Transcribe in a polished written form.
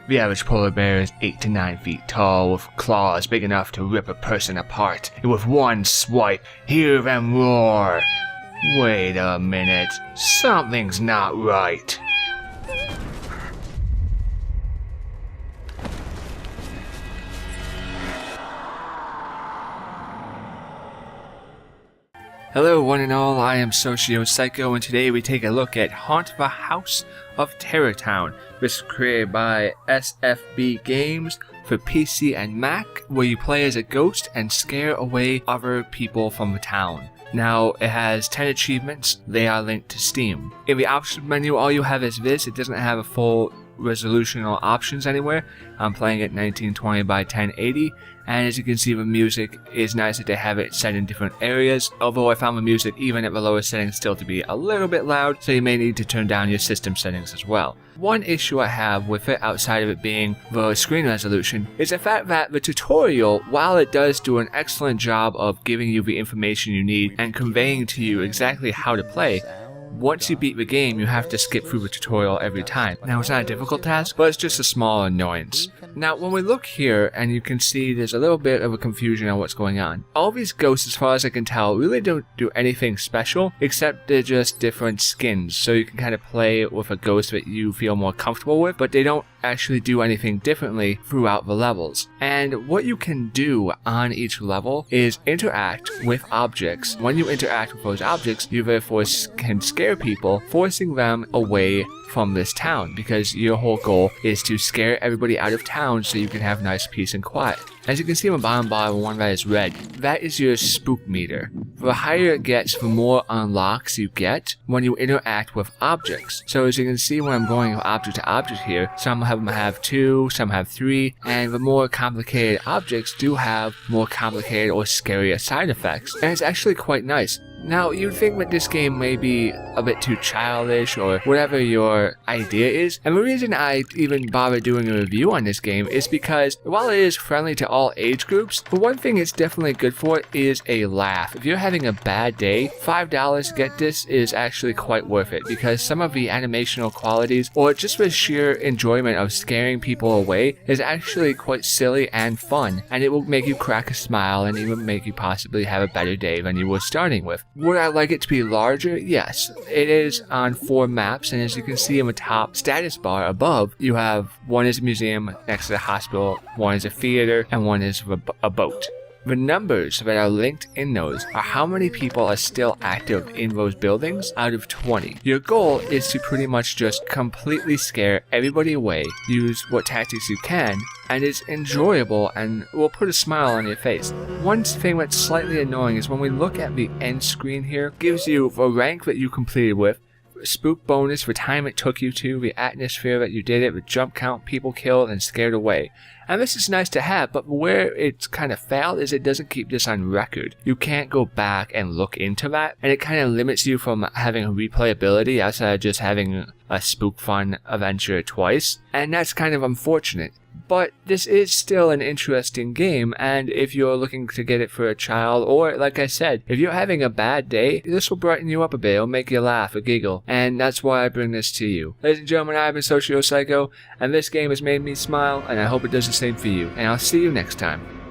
The average polar bear is 8 to 9 feet tall, with claws big enough to rip a person apart, and with one swipe, hear them roar. Wait a minute, something's not right. Hello one and all, I am SocioPsycho, and today we take a look at Haunt the House of TerrorTown. This is created by SFB Games for PC and Mac, where you play as a ghost and scare away other people from the town. Now, it has 10 achievements. They are linked to Steam. In the options menu, all you have is this. It doesn't have a full resolution or options anywhere. I'm playing at 1920 by 1080, and as you can see, the music is nice that they have it set in different areas, although I found the music even at the lowest settings still to be a little bit loud, so you may need to turn down your system settings as well. One issue I have with it, outside of it being the screen resolution, is the fact that the tutorial, while it does do an excellent job of giving you the information you need and conveying to you exactly how to play, once you beat the game, you have to skip through the tutorial every time. Now, it's not a difficult task, but it's just a small annoyance. Now, when we look here, and you can see there's a little bit of a confusion on what's going on. All these ghosts, as far as I can tell, really don't do anything special, except they're just different skins. So you can kind of play with a ghost that you feel more comfortable with, but they don't actually do anything differently throughout the levels. And what you can do on each level is interact with objects. When you interact with those objects, you therefore can scare people, forcing them away from this town, because your whole goal is to scare everybody out of town so you can have nice peace and quiet. As you can see on the bottom bar, the one that is red, that is your Spook Meter. The higher it gets, the more unlocks you get when you interact with objects. So as you can see, when I'm going object to object here, some of them have 2, some have 3, and the more complicated objects do have more complicated or scarier side effects. And it's actually quite nice. Now, you'd think that this game may be a bit too childish or whatever your idea is, and the reason I even bother doing a review on this game is because while it is friendly to all age groups, the one thing it's definitely good for is a laugh. If you're having a bad day, $5 to get this is actually quite worth it, because some of the animational qualities or just the sheer enjoyment of scaring people away is actually quite silly and fun, and it will make you crack a smile and even make you possibly have a better day than you were starting with. Would I like it to be larger? Yes. It is on 4 maps, and as you can see in the top status bar above, you have one is a museum next to the hospital, one is a theater, and one is a boat. The numbers that are linked in those are how many people are still active in those buildings out of 20. Your goal is to pretty much just completely scare everybody away, use what tactics you can, and it's enjoyable and will put a smile on your face. One thing that's slightly annoying is when we look at the end screen here, it gives you the rank that you completed with, spook bonus, the time it took you to, the atmosphere that you did it, the jump count, people killed and scared away. And this is nice to have, but where it's kind of failed is it doesn't keep this on record. You can't go back and look into that, and it kind of limits you from having a replayability outside of just having a spook fun adventure twice, and that's kind of unfortunate. But this is still an interesting game, and if you're looking to get it for a child, or like I said, if you're having a bad day, this will brighten you up a bit, it'll make you laugh or giggle, and that's why I bring this to you. Ladies and gentlemen, I've been SocioPsycho, and this game has made me smile, and I hope it does the same for you, and I'll see you next time.